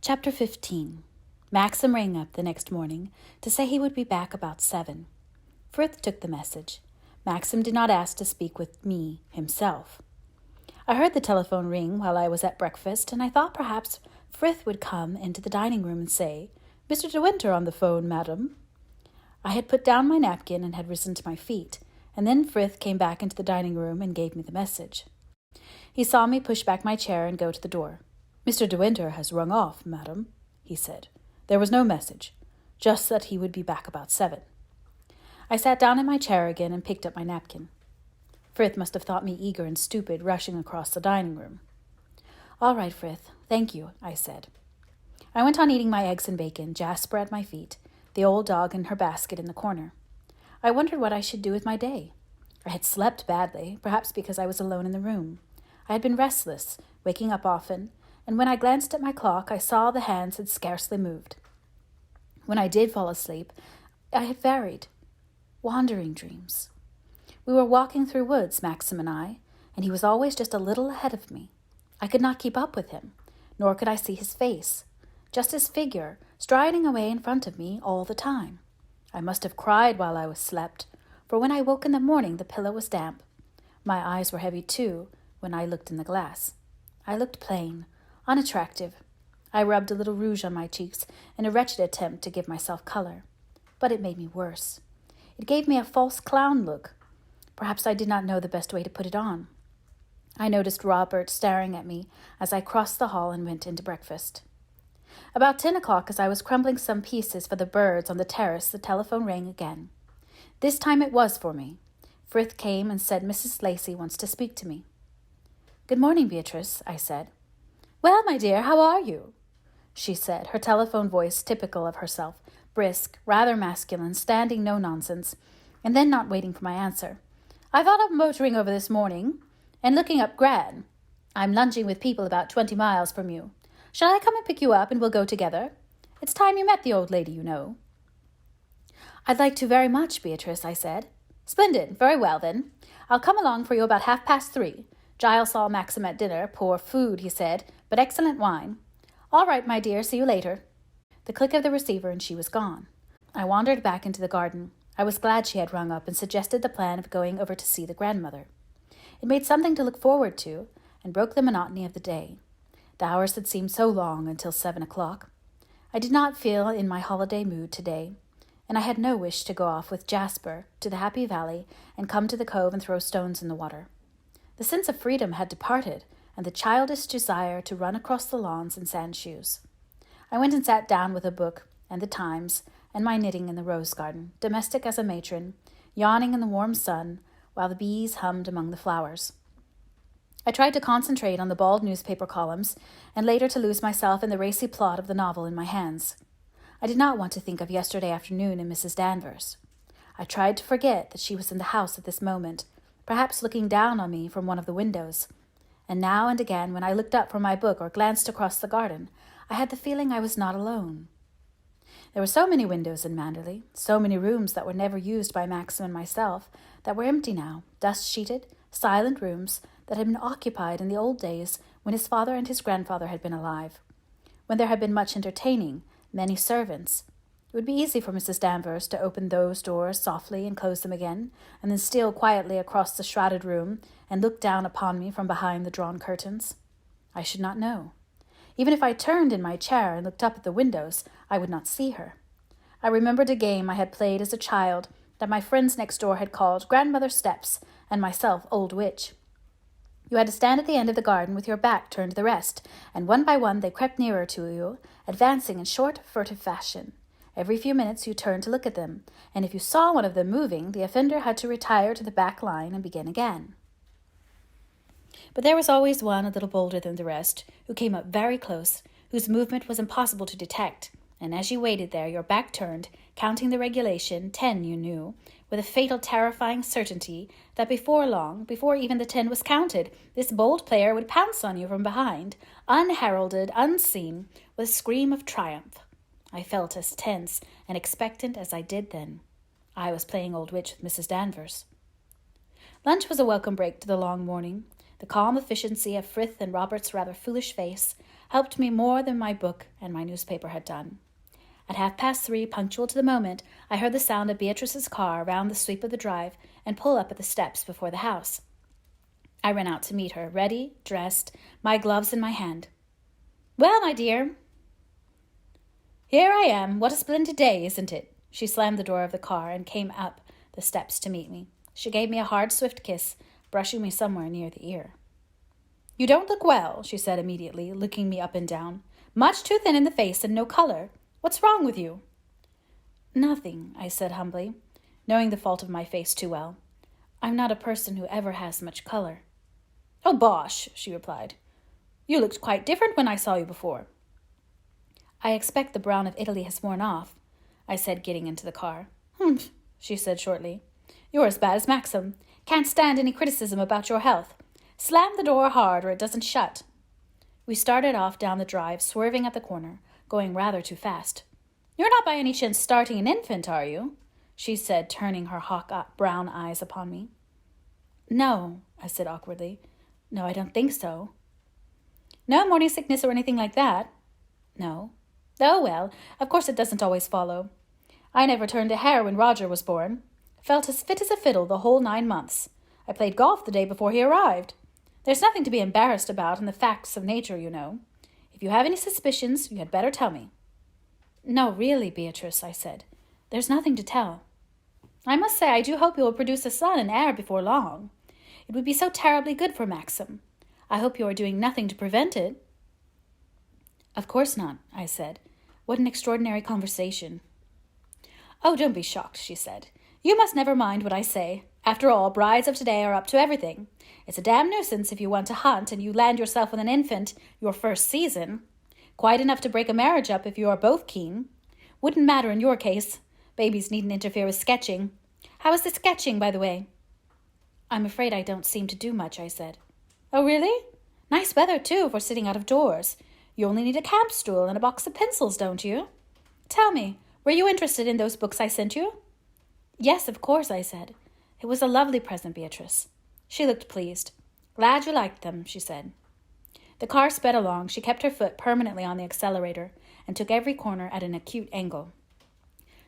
Chapter 15. Maxim rang up the next morning to say he would be back about 7. Frith took the message. Maxim did not ask to speak with me himself. I heard the telephone ring while I was at breakfast, and I thought perhaps Frith would come into the dining room and say, "Mr. De Winter on the phone, madam." I had put down my napkin and had risen to my feet, and then Frith came back into the dining room and gave me the message. He saw me push back my chair and go to the door. "Mr. De Winter has rung off, madam," he said. "There was no message, just that he would be back about 7. I sat down in my chair again and picked up my napkin. Frith must have thought me eager and stupid, rushing across the dining room. "All right, Frith, thank you," I said. I went on eating my eggs and bacon, Jasper at my feet, the old dog in her basket in the corner. I wondered what I should do with my day. I had slept badly, perhaps because I was alone in the room. I had been restless, waking up often, and when I glanced at my clock, I saw the hands had scarcely moved. When I did fall asleep, I had varied, wandering dreams. We were walking through woods, Maxim and I, and he was always just a little ahead of me. I could not keep up with him, nor could I see his face, just his figure striding away in front of me all the time. I must have cried while I was slept, for when I woke in the morning the pillow was damp. My eyes were heavy too when I looked in the glass. I looked plain, unattractive. I rubbed a little rouge on my cheeks in a wretched attempt to give myself color. But it made me worse. It gave me a false clown look. Perhaps I did not know the best way to put it on. I noticed Robert staring at me as I crossed the hall and went into breakfast. About 10 o'clock, as I was crumbling some pieces for the birds on the terrace, the telephone rang again. This time it was for me. Frith came and said Mrs. Lacey wants to speak to me. "Good morning, Beatrice," I said. "Well, my dear, how are you?" she said, her telephone voice typical of herself, brisk, rather masculine, standing no nonsense, and then not waiting for my answer. "I thought of motoring over this morning and looking up Gran. I'm lunching with people about 20 miles from you. Shall I come and pick you up and we'll go together? It's time you met the old lady, you know." "I'd like to very much, Beatrice," I said. "Splendid. Very well, then. I'll come along for you about 3:30. Giles saw Maxim at dinner. Poor food, he said, but excellent wine. All right, my dear, see you later." The click of the receiver, and she was gone. I wandered back into the garden. I was glad she had rung up and suggested the plan of going over to see the grandmother. It made something to look forward to, and broke the monotony of the day. The hours had seemed so long until 7 o'clock. I did not feel in my holiday mood today, and I had no wish to go off with Jasper to the Happy Valley and come to the cove and throw stones in the water. The sense of freedom had departed, and the childish desire to run across the lawns in sand shoes. I went and sat down with a book and the Times and my knitting in the rose garden, domestic as a matron, yawning in the warm sun while the bees hummed among the flowers. I tried to concentrate on the bald newspaper columns and later to lose myself in the racy plot of the novel in my hands. I did not want to think of yesterday afternoon and Mrs. Danvers. I tried to forget that she was in the house at this moment, perhaps looking down on me from one of the windows. And now and again, when I looked up from my book or glanced across the garden, I had the feeling I was not alone. There were so many windows in Manderley, so many rooms that were never used by Maxim and myself, that were empty now, dust-sheeted, silent rooms that had been occupied in the old days when his father and his grandfather had been alive, when there had been much entertaining, many servants. It would be easy for Mrs. Danvers to open those doors softly and close them again, and then steal quietly across the shrouded room and look down upon me from behind the drawn curtains. I should not know. Even if I turned in my chair and looked up at the windows, I would not see her. I remembered a game I had played as a child that my friends next door had called Grandmother's Steps, and myself Old Witch. You had to stand at the end of the garden with your back turned to the rest, and one by one they crept nearer to you, advancing in short, furtive fashion. Every few minutes you turned to look at them, and if you saw one of them moving, the offender had to retire to the back line and begin again. But there was always one a little bolder than the rest, who came up very close, whose movement was impossible to detect, and as you waited there, your back turned, counting the regulation, 10 you knew, with a fatal, terrifying certainty that before long, before even the 10 was counted, this bold player would pounce on you from behind, unheralded, unseen, with a scream of triumph. I felt as tense and expectant as I did then. I was playing Old Witch with Mrs. Danvers. Lunch was a welcome break to the long morning. The calm efficiency of Frith and Robert's rather foolish face, helped me more than my book and my newspaper had done. At 3:30, punctual to the moment, I heard the sound of Beatrice's car round the sweep of the drive and pull up at the steps before the house. I ran out to meet her, ready, dressed, my gloves in my hand. "Well, my dear." "Here I am. What a splendid day, isn't it?" She slammed the door of the car and came up the steps to meet me. She gave me a hard, swift kiss, brushing me somewhere near the ear. "You don't look well," she said immediately, looking me up and down. "Much too thin in the face and no color. What's wrong with you?" "Nothing," I said humbly, knowing the fault of my face too well. "I'm not a person who ever has much color." "Oh, bosh," she replied. "You looked quite different when I saw you before." "I expect the brown of Italy has worn off," I said, getting into the car. "Humph," she said shortly. "You're as bad as Maxim. Can't stand any criticism about your health. Slam the door hard or it doesn't shut." We started off down the drive, swerving at the corner, going rather too fast. "You're not by any chance starting an infant, are you?" she said, turning her brown eyes upon me. "No," I said awkwardly. "No, I don't think so." "No morning sickness or anything like that?" "No." "Oh, well, of course it doesn't always follow. I never turned a hair when Roger was born. Felt as fit as a fiddle the whole 9 months. I played golf the day before he arrived. There's nothing to be embarrassed about in the facts of nature, you know. If you have any suspicions, you had better tell me." "No, really, Beatrice," I said. "There's nothing to tell." "I must say I do hope you will produce a son and heir before long. It would be so terribly good for Maxim. I hope you are doing nothing to prevent it." "Of course not," I said. "What an extraordinary conversation." "Oh, don't be shocked," she said. "You must never mind what I say. After all, brides of today are up to everything. It's a damn nuisance if you want to hunt and you land yourself with an infant your first season. Quite enough to break a marriage up if you are both keen. Wouldn't matter in your case. Babies needn't interfere with sketching. How is the sketching, by the way?" "I'm afraid I don't seem to do much," I said. "Oh, really? Nice weather, too, for sitting out of doors. You only need a camp stool and a box of pencils, don't you? Tell me, were you interested in those books I sent you?" "Yes, of course," I said. "It was a lovely present, Beatrice." She looked pleased. "Glad you liked them," she said. The car sped along. She kept her foot permanently on the accelerator and took every corner at an acute angle.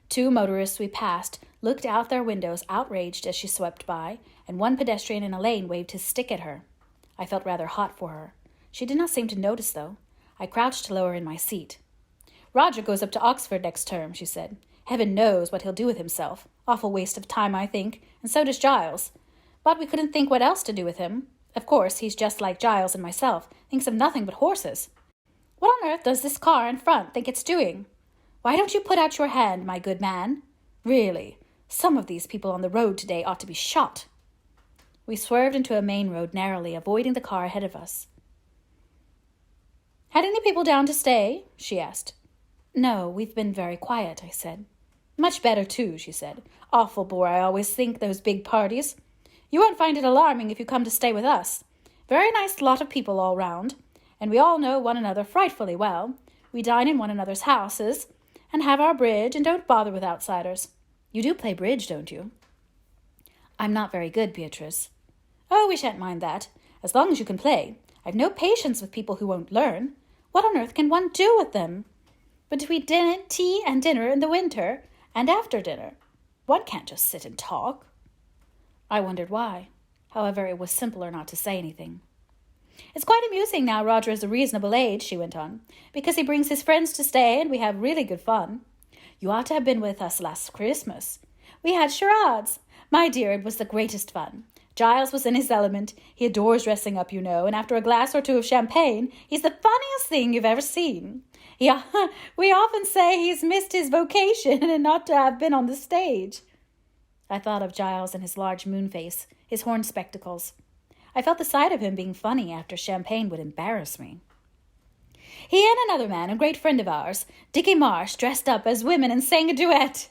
2 motorists we passed looked out their windows outraged as she swept by, and one pedestrian in a lane waved his stick at her. I felt rather hot for her. She did not seem to notice, though. I crouched lower in my seat. "Roger goes up to Oxford next term," she said. "Heaven knows what he'll do with himself. Awful waste of time, I think, and so does Giles. But we couldn't think what else to do with him. Of course, he's just like Giles and myself, thinks of nothing but horses. What on earth does this car in front think it's doing? Why don't you put out your hand, my good man? Really, some of these people on the road today ought to be shot." We swerved into a main road narrowly, avoiding the car ahead of us. "Had any people down to stay?" she asked. "No, we've been very quiet," I said. "Much better, too," she said. "Awful bore, I always think, those big parties. You won't find it alarming if you come to stay with us. Very nice lot of people all round, and we all know one another frightfully well. We dine in one another's houses, and have our bridge, and don't bother with outsiders. You do play bridge, don't you?" "I'm not very good, Beatrice." "Oh, we shan't mind that, as long as you can play. I've no patience with people who won't learn. What on earth can one do with them? Between tea and dinner in the winter, and after dinner, one can't just sit and talk." I wondered why. However, it was simpler not to say anything. "It's quite amusing now Roger is a reasonable age," she went on, "because he brings his friends to stay and we have really good fun. You ought to have been with us last Christmas. We had charades. My dear, it was the greatest fun. Giles was in his element. He adores dressing up, you know, and after a glass or 2 of champagne, he's the funniest thing you've ever seen. Yeah, we often say he's missed his vocation and not to have been on the stage." I thought of Giles and his large moon face, his horn spectacles. I felt the sight of him being funny after champagne would embarrass me. "He and another man, a great friend of ours, Dickie Marsh, dressed up as women and sang a duet."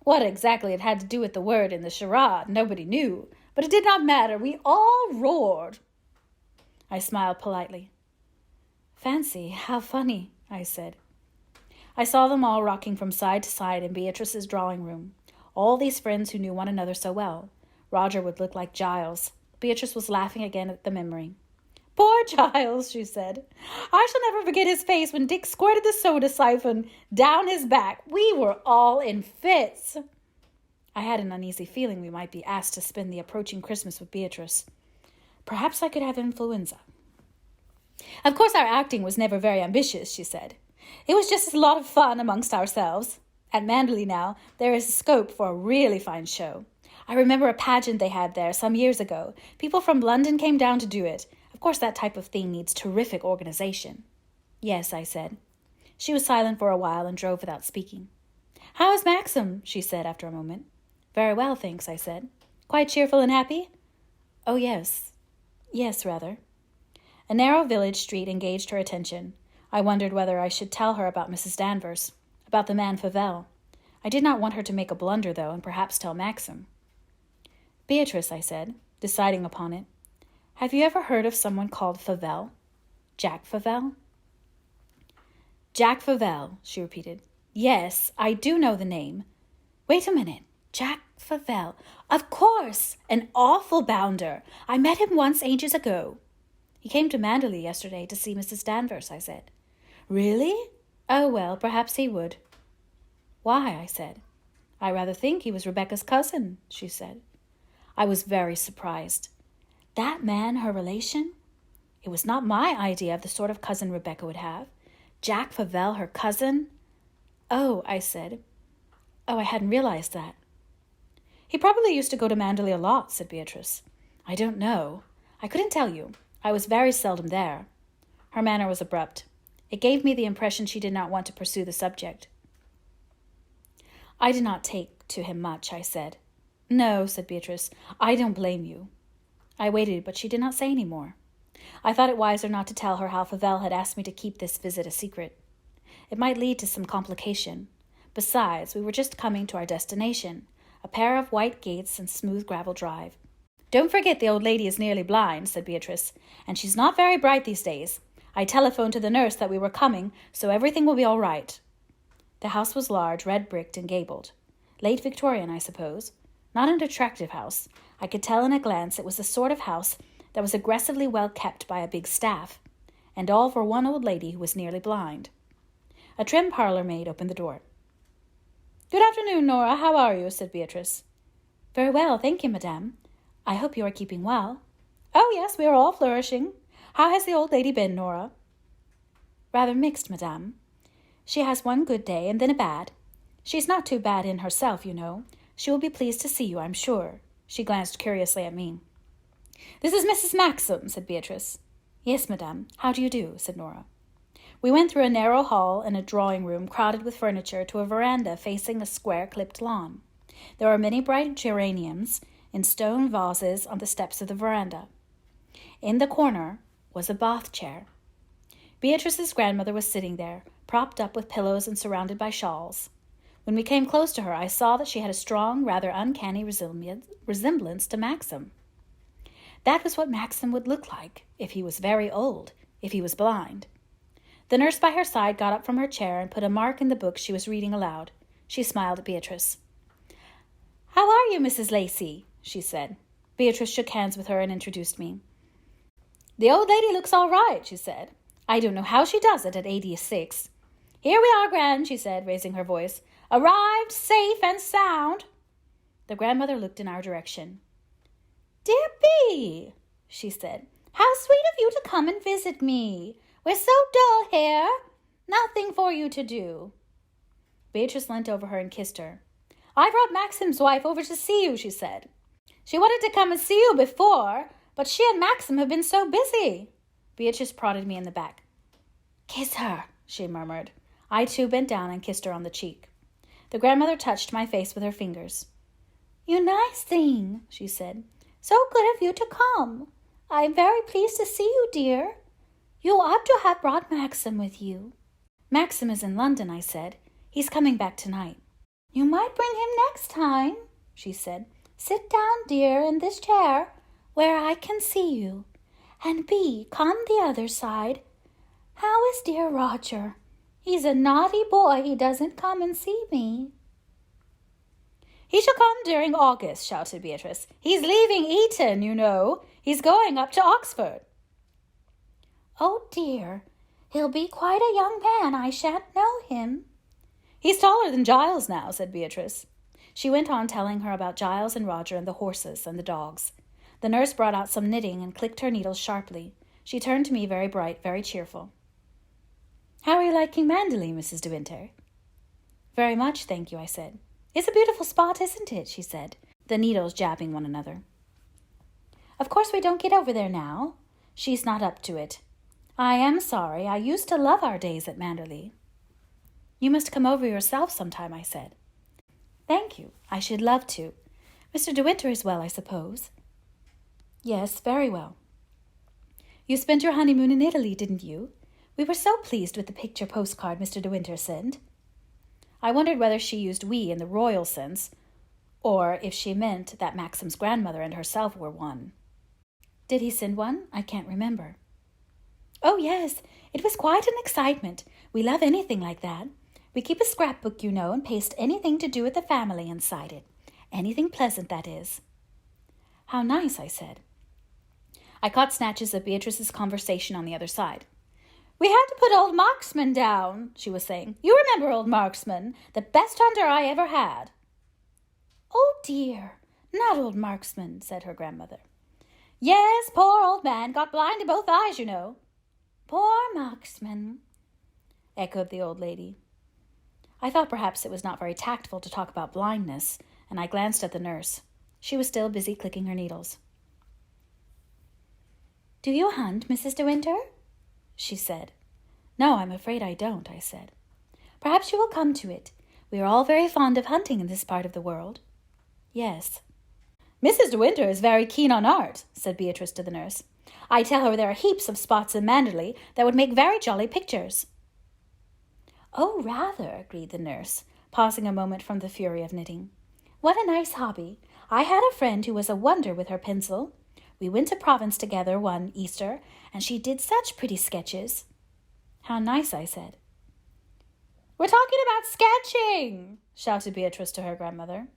What exactly it had to do with the word in the charade, nobody knew, but it did not matter. We all roared. I smiled politely. "Fancy, how funny," I said. I saw them all rocking from side to side in Beatrice's drawing room. All these friends who knew one another so well. Roger would look like Giles. Beatrice was laughing again at the memory. Poor Giles, she said. I shall never forget his face when Dick squirted the soda siphon down his back. We were all in fits. I had an uneasy feeling we might be asked to spend the approaching Christmas with Beatrice. Perhaps I could have influenza. Of course our acting was never very ambitious, she said. It was just a lot of fun amongst ourselves. At Manderley now, there is scope for a really fine show. I remember a pageant they had there some years ago. People from London came down to do it. Of course that type of thing needs terrific organization. Yes, I said. She was silent for a while and drove without speaking. How is Maxim? She said after a moment. Very well, thanks, I said. Quite cheerful and happy? Oh, yes. Yes, rather. A narrow village street engaged her attention. I wondered whether I should tell her about Mrs. Danvers, about the man Favell. I did not want her to make a blunder, though, and perhaps tell Maxim. Beatrice, I said, deciding upon it, have you ever heard of someone called Favell? Jack Favell? Jack Favell, she repeated. Yes, I do know the name. Wait a minute. Jack Favell. Of course, an awful bounder. I met him once ages ago. He came to Manderley yesterday to see Mrs. Danvers, I said. Really? Oh, well, perhaps he would. Why? I said. I rather think he was Rebecca's cousin, she said. I was very surprised. That man her relation? It was not my idea of the sort of cousin Rebecca would have. Jack Favell her cousin? Oh, I said. Oh, I hadn't realized that. He probably used to go to Manderley a lot, said Beatrice. I don't know. I couldn't tell you. I was very seldom there. Her manner was abrupt. It gave me the impression she did not want to pursue the subject. I did not take to him much, I said. No, said Beatrice. I don't blame you. I waited, but she did not say any more. I thought it wiser not to tell her how Favell had asked me to keep this visit a secret. It might lead to some complication. Besides, we were just coming to our destination, a pair of white gates and smooth gravel drive. Don't forget the old lady is nearly blind, said Beatrice, and she's not very bright these days. I telephoned to the nurse that we were coming, so everything will be all right. The house was large, red-bricked and gabled. Late Victorian, I suppose. Not an attractive house. I could tell in a glance it was the sort of house that was aggressively well kept by a big staff, and all for one old lady who was nearly blind. A trim parlour maid opened the door. Good afternoon, Nora. How are you? Said Beatrice. Very well, thank you, madame. I hope you are keeping well. Oh, yes, we are all flourishing. How has the old lady been, Nora? Rather mixed, madame. She has one good day and then a bad. She's not too bad in herself, you know. She will be pleased to see you, I'm sure. She glanced curiously at me. This is Mrs. Maxim, said Beatrice. Yes, madame. How do you do? Said Nora. We went through a narrow hall and a drawing-room crowded with furniture to a veranda facing a square-clipped lawn. There were many bright geraniums in stone vases on the steps of the veranda. In the corner was a bath chair. Beatrice's grandmother was sitting there, propped up with pillows and surrounded by shawls. When we came close to her, I saw that she had a strong, rather uncanny resemblance to Maxim. That was what Maxim would look like if he was very old, if he was blind. The nurse by her side got up from her chair and put a mark in the book she was reading aloud. She smiled at Beatrice. How are you, Mrs. Lacey? She said. Beatrice shook hands with her and introduced me. The old lady looks all right, she said. I don't know how she does it at 86. Here we are, Gran, she said, raising her voice. Arrived safe and sound. The grandmother looked in our direction. Dear Bee, she said, how sweet of you to come and visit me. We're so dull here. Nothing for you to do. Beatrice leant over her and kissed her. I brought Maxim's wife over to see you, she said. She wanted to come and see you before, but she and Maxim have been so busy. Beatrice prodded me in the back. Kiss her, she murmured. I too bent down and kissed her on the cheek. The grandmother touched my face with her fingers. You nice thing, she said. So good of you to come. I am very pleased to see you, dear. You ought to have brought Maxim with you. Maxim is in London, I said. He's coming back tonight. You might bring him next time, she said. Sit down, dear, in this chair, where I can see you. And Bee, come the other side. How is dear Roger? He's a naughty boy. He doesn't come and see me. He shall come during August, shouted Beatrice. He's leaving Eton, you know. He's going up to Oxford. "Oh, dear, he'll be quite a young man. I shan't know him." "He's taller than Giles now," said Beatrice. She went on telling her about Giles and Roger and the horses and the dogs. The nurse brought out some knitting and clicked her needles sharply. She turned to me very bright, very cheerful. "How are you liking Manderley, Mrs. De Winter?" "Very much, thank you," I said. "It's a beautiful spot, isn't it?" she said, the needles jabbing one another. "Of course we don't get over there now. She's not up to it. I am sorry. I used to love our days at Manderley." "You must come over yourself sometime," I said. "Thank you. I should love to. Mr. De Winter is well, I suppose?" "Yes, very well." "You spent your honeymoon in Italy, didn't you? We were so pleased with the picture postcard Mr. De Winter sent." I wondered whether she used "we" in the royal sense, or if she meant that Maxim's grandmother and herself were one. "Did he send one? I can't remember." "Oh, yes. It was quite an excitement. We love anything like that. We keep a scrapbook, you know, and paste anything to do with the family inside it. Anything pleasant, that is." "How nice," I said. I caught snatches of Beatrice's conversation on the other side. "We had to put old Marksman down," she was saying. "You remember old Marksman, the best hunter I ever had." "Oh, dear, not old Marksman," said her grandmother. "Yes, poor old man, got blind in both eyes, you know." "Poor Marksman," echoed the old lady. I thought perhaps it was not very tactful to talk about blindness, and I glanced at the nurse. She was still busy clicking her needles. "Do you hunt, Mrs. De Winter?" she said. "No, I'm afraid I don't," I said. "Perhaps you will come to it. We are all very fond of hunting in this part of the world." "Yes." "Mrs. De Winter is very keen on art," said Beatrice to the nurse. "I tell her there are heaps of spots in Manderley that would make very jolly pictures." "Oh, rather," agreed the nurse, pausing a moment from the fury of knitting. "What a nice hobby. I had a friend who was a wonder with her pencil. We went to Provence together one Easter, and she did such pretty sketches." "How nice," I said. "We're talking about sketching," shouted Beatrice to her grandmother.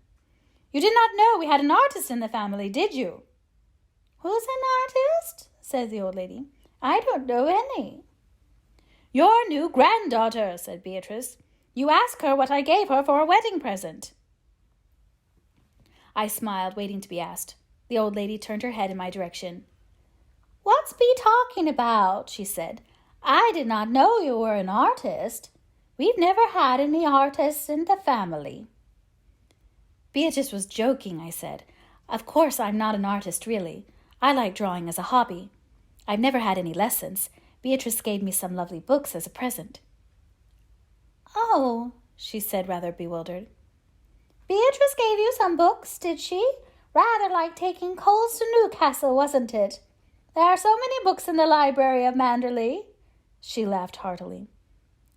"You did not know we had an artist in the family, did you?" "Who's an artist?" said the old lady. "I don't know any." "Your new granddaughter," said Beatrice. "You ask her what I gave her for a wedding present." I smiled, waiting to be asked. The old lady turned her head in my direction. "What's Bee talking about?" she said. "I did not know you were an artist. We've never had any artists in the family." Beatrice was joking, I said. "Of course I'm not an artist, really. I like drawing as a hobby. I've never had any lessons. Beatrice gave me some lovely books as a present." "Oh," she said, rather bewildered. "Beatrice gave you some books, did she? Rather like taking coals to Newcastle, wasn't it? There are so many books in the library of Manderley." She laughed heartily.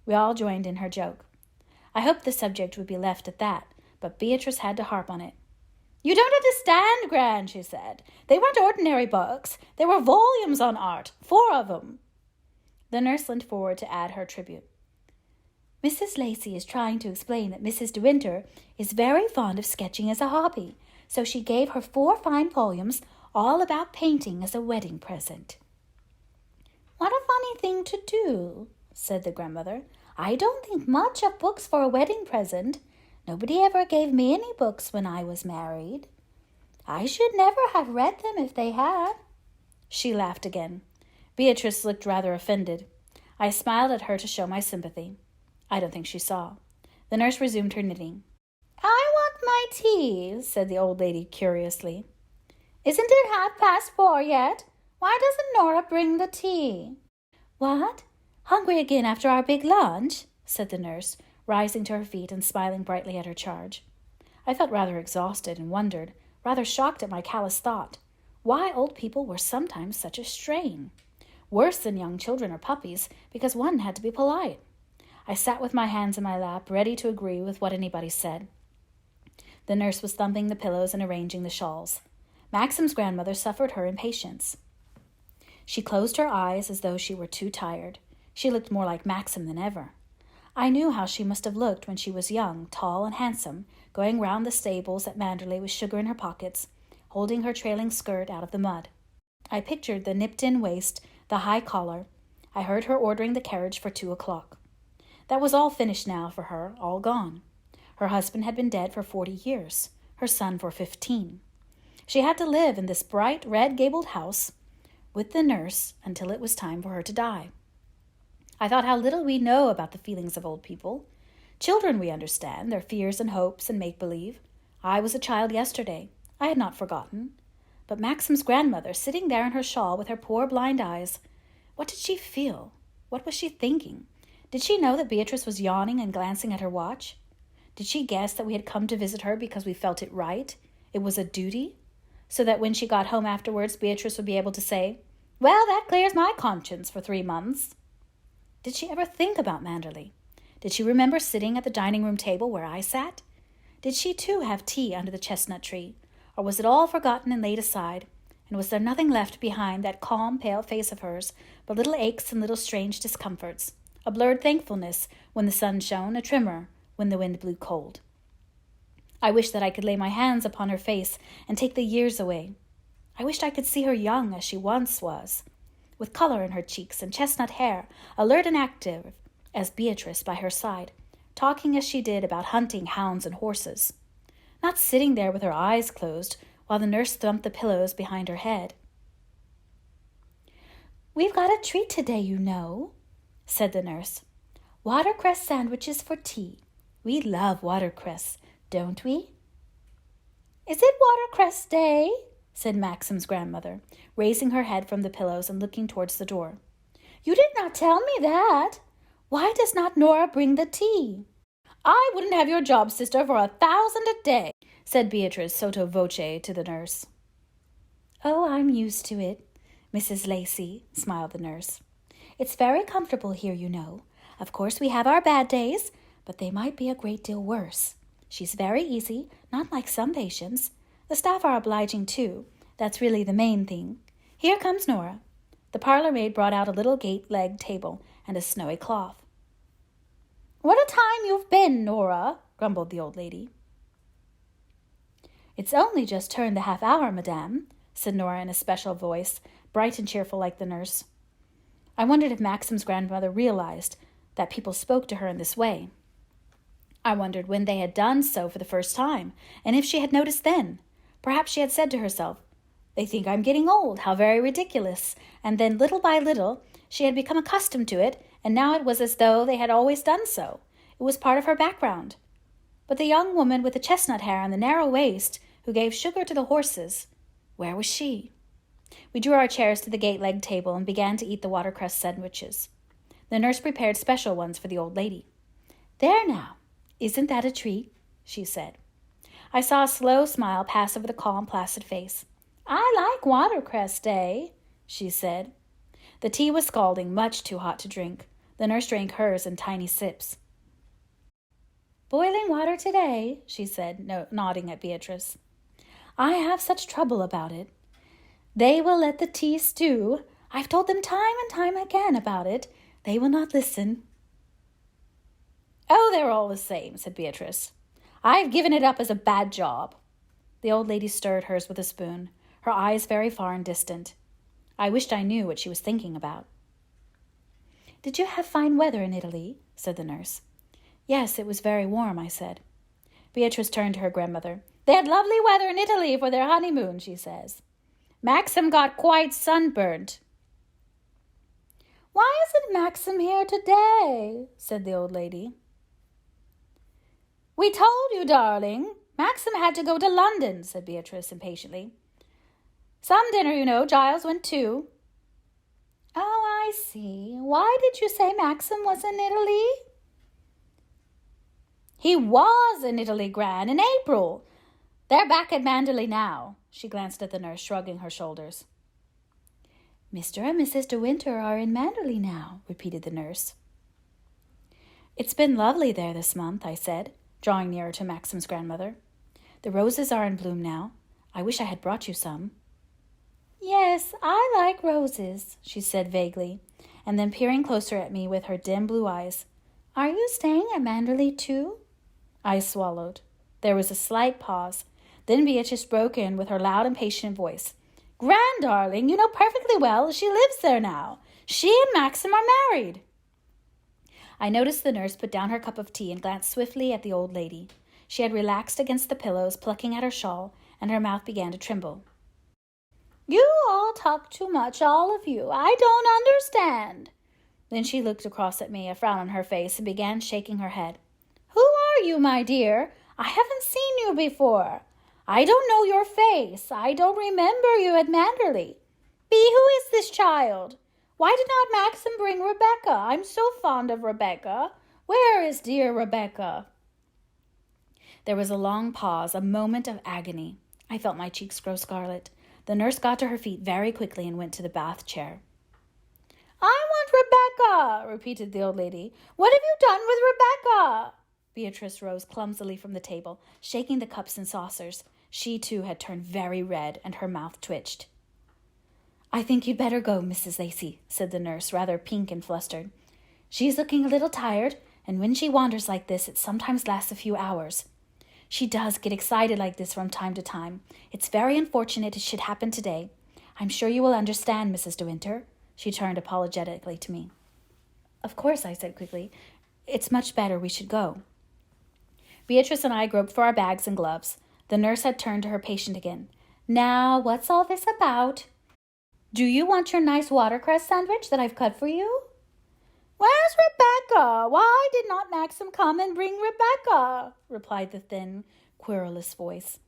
We all joined in her joke. I hoped the subject would be left at that, but Beatrice had to harp on it. "You don't understand, Gran," she said. "They weren't ordinary books. They were volumes on art, 4 of them." The nurse leaned forward to add her tribute. "Mrs. Lacey is trying to explain that Mrs. De Winter is very fond of sketching as a hobby, so she gave her 4 fine volumes all about painting as a wedding present." "What a funny thing to do," said the grandmother. "I don't think much of books for a wedding present. Nobody ever gave me any books when I was married. I should never have read them if they had." She laughed again. Beatrice looked rather offended. I smiled at her to show my sympathy. I don't think she saw. The nurse resumed her knitting. "I want my tea," said the old lady curiously. "Isn't it 4:30 yet? Why doesn't Nora bring the tea?" "What? Hungry again after our big lunch?" said the nurse, rising to her feet and smiling brightly at her charge. I felt rather exhausted and wondered, rather shocked at my callous thought, why old people were sometimes such a strain. Worse than young children or puppies, because one had to be polite. I sat with my hands in my lap, ready to agree with what anybody said. The nurse was thumping the pillows and arranging the shawls. Maxim's grandmother suffered her impatience. She closed her eyes as though she were too tired. She looked more like Maxim than ever. I knew how she must have looked when she was young, tall, and handsome, going round the stables at Manderley with sugar in her pockets, holding her trailing skirt out of the mud. I pictured the nipped-in waist, the high collar, I heard her ordering the carriage for 2 o'clock. That was all finished now for her, all gone. Her husband had been dead for 40 years, her son for 15. She had to live in this bright, red-gabled house with the nurse until it was time for her to die. I thought how little we know about the feelings of old people. Children we understand, their fears and hopes and make-believe. I was a child yesterday. I had not forgotten. But Maxim's grandmother, sitting there in her shawl with her poor blind eyes, what did she feel? What was she thinking? Did she know that Beatrice was yawning and glancing at her watch? Did she guess that we had come to visit her because we felt it right? It was a duty? So that when she got home afterwards, Beatrice would be able to say, "Well, that clears my conscience for 3 months." Did she ever think about Manderley? Did she remember sitting at the dining-room table where I sat? Did she too have tea under the chestnut tree? Or was it all forgotten and laid aside? And was there nothing left behind that calm, pale face of hers, but little aches and little strange discomforts, a blurred thankfulness when the sun shone, a tremor when the wind blew cold? I wished that I could lay my hands upon her face and take the years away. I wished I could see her young as she once was, with color in her cheeks and chestnut hair, alert and active as Beatrice by her side, talking as she did about hunting, hounds, and horses, not sitting there with her eyes closed while the nurse thumped the pillows behind her head. "We've got a treat today, you know," said the nurse. "Watercress sandwiches for tea. We love watercress, don't we?" "Is it watercress day?" said Maxim's grandmother, raising her head from the pillows and looking towards the door. "You did not tell me that. Why does not Nora bring the tea?" "I wouldn't have your job, sister, for 1,000 a day," said Beatrice sotto voce to the nurse. "Oh, I'm used to it, Mrs. Lacey," smiled the nurse. "It's very comfortable here, you know. Of course we have our bad days, but they might be a great deal worse. She's very easy, not like some patients. The staff are obliging, too. That's really the main thing. Here comes Nora." The parlor maid brought out a little gate-legged table and a snowy cloth. "What a time you've been, Nora," grumbled the old lady. "It's only just turned the half-hour, madame," said Nora in a special voice, bright and cheerful like the nurse. I wondered if Maxim's grandmother realized that people spoke to her in this way. I wondered when they had done so for the first time, and if she had noticed then. Perhaps she had said to herself, "They think I'm getting old, how very ridiculous," and then little by little she had become accustomed to it, and now it was as though they had always done so. It was part of her background. But the young woman with the chestnut hair and the narrow waist, who gave sugar to the horses, where was she? We drew our chairs to the gate-legged table and began to eat the watercress sandwiches. The nurse prepared special ones for the old lady. "There now, isn't that a treat?" she said. I saw a slow smile pass over the calm, placid face. "I like watercress day," she said. The tea was scalding, much too hot to drink. The nurse drank hers in tiny sips. "Boiling water today," she said, nodding at Beatrice. "I have such trouble about it. They will let the tea stew. I've told them time and time again about it. They will not listen." "Oh, they're all the same," said Beatrice. "I've given it up as a bad job." The old lady stirred hers with a spoon, her eyes very far and distant. I wished I knew what she was thinking about. "Did you have fine weather in Italy?" said the nurse. "Yes, it was very warm," I said. Beatrice turned to her grandmother. "They had lovely weather in Italy for their honeymoon," she says. "Maxim got quite sunburnt." "Why isn't Maxim here today?" said the old lady. "We told you, darling. Maxim had to go to London," said Beatrice impatiently. "Some dinner, you know. Giles went too." "Oh, I see. Why did you say Maxim was in Italy?" "He was in Italy, Gran, in April. They're back at Manderley now." She glanced at the nurse, shrugging her shoulders. "Mr. and Mrs. De Winter are in Manderley now," repeated the nurse. "It's been lovely there this month," I said, drawing nearer to Maxim's grandmother. "The roses are in bloom now. I wish I had brought you some." "Yes, I like roses," she said vaguely, and then peering closer at me with her dim blue eyes. "Are you staying at Manderley too?" I swallowed. There was a slight pause. Then Beatrice broke in with her loud, impatient voice. "Gran, darling, you know perfectly well she lives there now. She and Maxim are married." I noticed the nurse put down her cup of tea and glanced swiftly at the old lady. She had relaxed against the pillows, plucking at her shawl, and her mouth began to tremble. "You all talk too much, all of you. I don't understand." Then she looked across at me, a frown on her face, and began shaking her head. "Who are you, my dear? I haven't seen you before. I don't know your face. I don't remember you at Manderley. Bee, who is this child? Why did not Maxim bring Rebecca? I'm so fond of Rebecca. Where is dear Rebecca?" There was a long pause, a moment of agony. I felt my cheeks grow scarlet. The nurse got to her feet very quickly and went to the bath chair. "I want Rebecca," repeated the old lady. "What have you done with Rebecca?" Beatrice rose clumsily from the table, shaking the cups and saucers. She, too, had turned very red, and her mouth twitched. "I think you'd better go, Mrs. Lacey," said the nurse, rather pink and flustered. "She's looking a little tired, and when she wanders like this, it sometimes lasts a few hours. She does get excited like this from time to time. It's very unfortunate it should happen today. I'm sure you will understand, Mrs. De Winter." She turned apologetically to me. "Of course," I said quickly. "It's much better we should go." Beatrice and I groped for our bags and gloves. The nurse had turned to her patient again. "Now, what's all this about? Do you want your nice watercress sandwich that I've cut for you?" "Where's Rebecca? Why did not Maxim come and bring Rebecca?" replied the thin, querulous voice.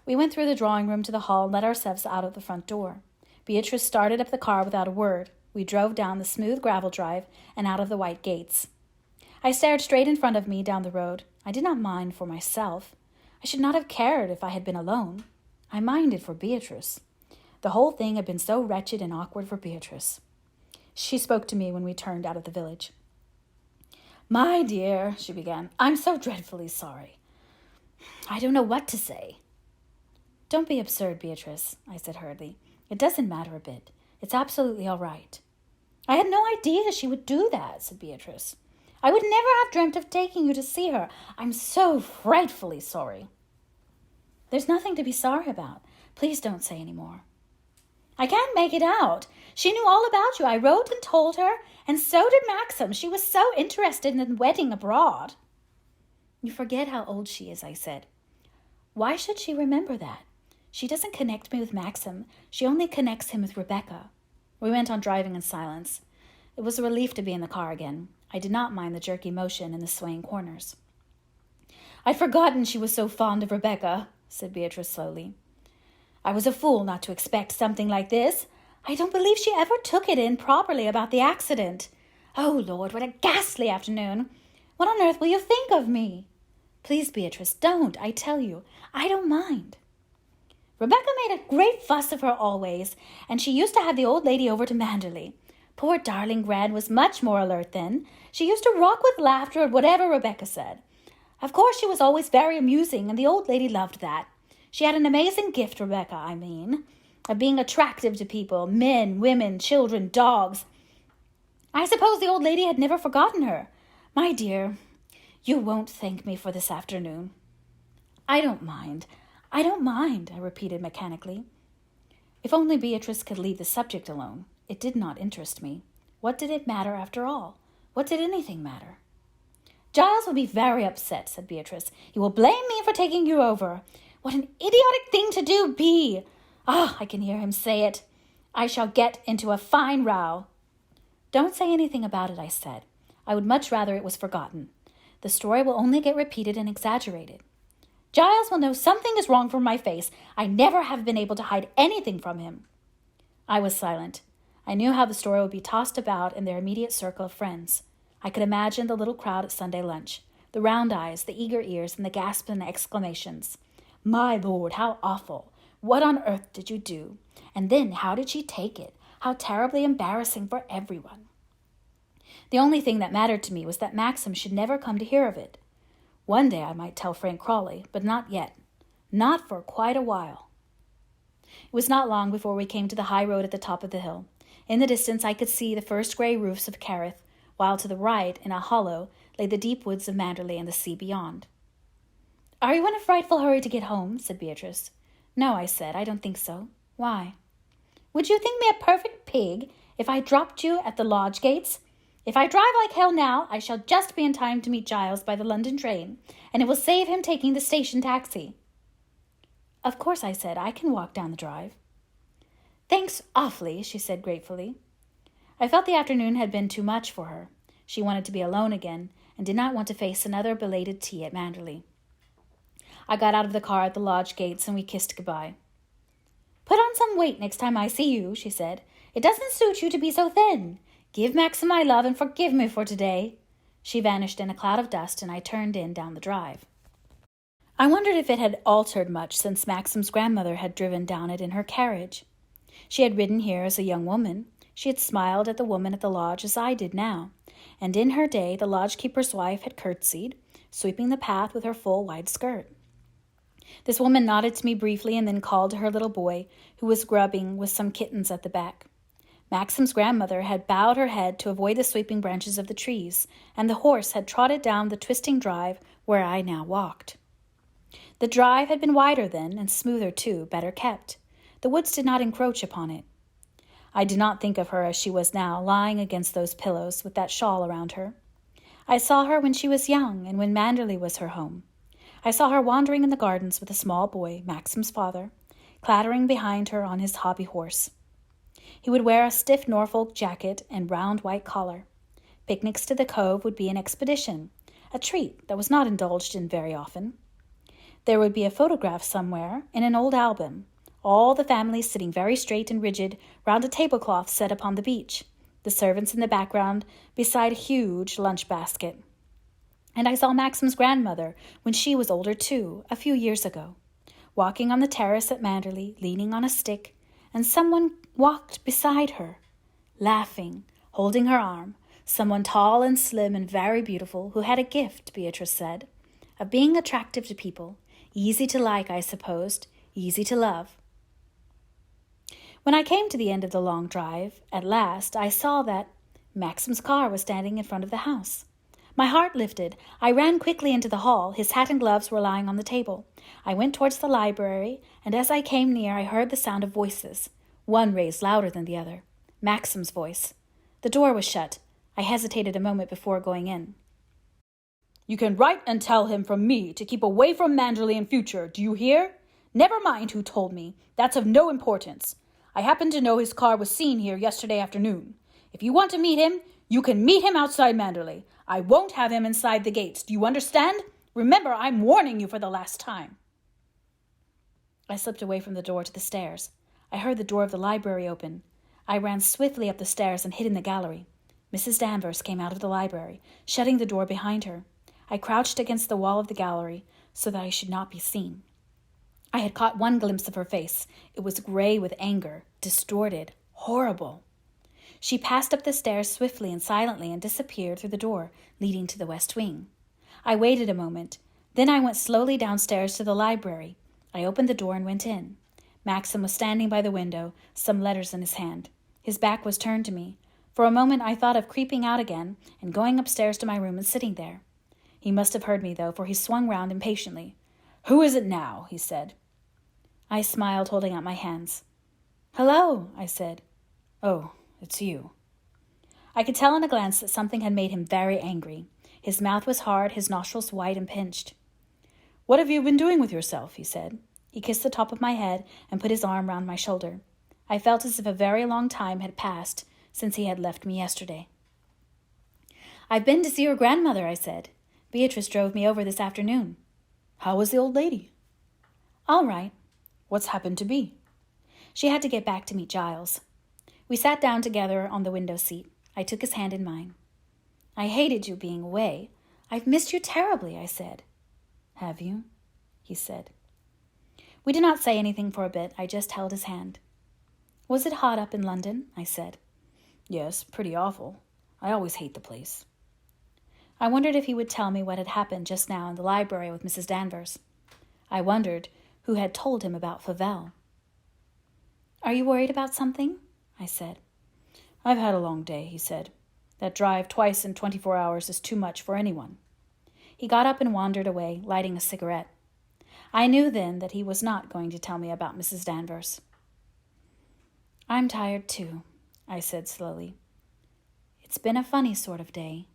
We went through the drawing room to the hall and let ourselves out of the front door. Beatrice started up the car without a word. We drove down the smooth gravel drive and out of the white gates. I stared straight in front of me down the road. I did not mind for myself. I should not have cared if I had been alone. I minded for Beatrice. The whole thing had been so wretched and awkward for Beatrice. She spoke to me when we turned out of the village. "My dear," she began, "I'm so dreadfully sorry. I don't know what to say." "Don't be absurd, Beatrice," I said hurriedly. "It doesn't matter a bit. It's absolutely all right." "I had no idea she would do that," said Beatrice. "I would never have dreamt of taking you to see her. I'm so frightfully sorry." "There's nothing to be sorry about. Please don't say any more." "I can't make it out. She knew all about you. I wrote and told her, and so did Maxim. She was so interested in the wedding abroad." "You forget how old she is," I said. "Why should she remember that? She doesn't connect me with Maxim. She only connects him with Rebecca." We went on driving in silence. It was a relief to be in the car again. I did not mind the jerky motion and the swaying corners. "I'd forgotten she was so fond of Rebecca," said Beatrice slowly. "I was a fool not to expect something like this. I don't believe she ever took it in properly about the accident. Oh, Lord, what a ghastly afternoon. What on earth will you think of me?" "Please, Beatrice, don't. I tell you, I don't mind." "Rebecca made a great fuss of her always, and she used to have the old lady over to Manderley. Poor darling Gran was much more alert then. She used to rock with laughter at whatever Rebecca said. Of course, she was always very amusing, and the old lady loved that. She had an amazing gift, Rebecca, I mean, of being attractive to people, men, women, children, dogs. I suppose the old lady had never forgotten her. My dear, you won't thank me for this afternoon." I don't mind, I repeated mechanically. If only Beatrice could leave the subject alone. It did not interest me. What did it matter after all? What did anything matter? "Giles will be very upset," said Beatrice. "He will blame me for taking you over. What an idiotic thing to do, Bee! Ah, I can hear him say it. I shall get into a fine row." "Don't say anything about it," I said. "I would much rather it was forgotten. The story will only get repeated and exaggerated. Giles will know something is wrong from my face. I never have been able to hide anything from him." I was silent. I knew how the story would be tossed about in their immediate circle of friends. I could imagine the little crowd at Sunday lunch, the round eyes, the eager ears, and the gasps and exclamations. "My Lord, how awful! What on earth did you do? And then how did she take it? How terribly embarrassing for everyone." The only thing that mattered to me was that Maxim should never come to hear of it. One day I might tell Frank Crawley, but not yet. Not for quite a while. It was not long before we came to the high road at the top of the hill. In the distance I could see the first grey roofs of Carith, while to the right, in a hollow, lay the deep woods of Manderley and the sea beyond. "Are you in a frightful hurry to get home?" said Beatrice. "No," I said, "I don't think so. Why?" "Would you think me a perfect pig If I dropped you at the lodge gates? If I drive like hell now, I shall just be in time to meet Giles by the London train, and it will save him taking the station taxi." "Of course," I said. "I can walk down the drive." "Thanks awfully," she said gratefully. I felt the afternoon had been too much for her. She wanted to be alone again and did not want to face another belated tea at Manderley. I got out of the car at the lodge gates and we kissed goodbye. "Put on some weight next time I see you," she said. "It doesn't suit you to be so thin. Give Maxim my love and forgive me for today." She vanished in a cloud of dust and I turned in down the drive. I wondered if it had altered much since Maxim's grandmother had driven down it in her carriage. She had ridden here as a young woman. She had smiled at the woman at the lodge as I did now, and in her day the lodge-keeper's wife had curtsied, sweeping the path with her full wide skirt. This woman nodded to me briefly and then called to her little boy, who was grubbing with some kittens at the back. Maxim's grandmother had bowed her head to avoid the sweeping branches of the trees, and the horse had trotted down the twisting drive where I now walked. The drive had been wider then, and smoother too, better kept. The woods did not encroach upon it. I did not think of her as she was now, lying against those pillows with that shawl around her. I saw her when she was young and when Manderley was her home. I saw her wandering in the gardens with a small boy, Maxim's father, clattering behind her on his hobby horse. He would wear a stiff Norfolk jacket and round white collar. Picnics to the cove would be an expedition, a treat that was not indulged in very often. There would be a photograph somewhere in an old album, all the family sitting very straight and rigid round a tablecloth set upon the beach, the servants in the background beside a huge lunch basket. And I saw Maxim's grandmother when she was older too, a few years ago, walking on the terrace at Manderley, leaning on a stick, and someone walked beside her, laughing, holding her arm, someone tall and slim and very beautiful who had a gift, Beatrice said, of being attractive to people, easy to like, I supposed, easy to love. When I came to the end of the long drive, at last I saw that Maxim's car was standing in front of the house. My heart lifted. I ran quickly into the hall. His hat and gloves were lying on the table. I went towards the library, and as I came near I heard the sound of voices, one raised louder than the other. Maxim's voice. The door was shut. I hesitated a moment before going in. "You can write and tell him from me to keep away from Manderley in future, do you hear? Never mind who told me. That's of no importance. I happen to know his car was seen here yesterday afternoon. If you want to meet him, you can meet him outside Manderley. I won't have him inside the gates. Do you understand? Remember, I'm warning you for the last time." I slipped away from the door to the stairs. I heard the door of the library open. I ran swiftly up the stairs and hid in the gallery. Mrs. Danvers came out of the library, shutting the door behind her. I crouched against the wall of the gallery so that I should not be seen. I had caught one glimpse of her face. It was gray with anger, distorted, horrible. She passed up the stairs swiftly and silently and disappeared through the door leading to the west wing. I waited a moment. Then I went slowly downstairs to the library. I opened the door and went in. Maxim was standing by the window, some letters in his hand. His back was turned to me. For a moment I thought of creeping out again and going upstairs to my room and sitting there. He must have heard me, though, for he swung round impatiently. "Who is it now?" he said. I smiled, holding out my hands. "Hello," I said. "Oh, it's you." I could tell in a glance that something had made him very angry. His mouth was hard, his nostrils white and pinched. "What have you been doing with yourself?" he said. He kissed the top of my head and put his arm round my shoulder. I felt as if a very long time had passed since he had left me yesterday. "I've been to see your grandmother," I said. "Beatrice drove me over this afternoon." "How was the old lady?" "All right." "What's happened to be?" "She had to get back to meet Giles." We sat down together on the window seat. I took his hand in mine. "I hated you being away. I've missed you terribly," I said. "Have you?" he said. We did not say anything for a bit. I just held his hand. "Was it hot up in London?" I said. "Yes, pretty awful. I always hate the place." I wondered if he would tell me what had happened just now in the library with Mrs. Danvers. I wondered who had told him about Favell. "Are you worried about something?" I said. "I've had a long day," he said. "That drive twice in 24 hours is too much for anyone." He got up and wandered away, lighting a cigarette. I knew then that he was not going to tell me about Mrs. Danvers. "I'm tired too," I said slowly. It's been a funny sort of day.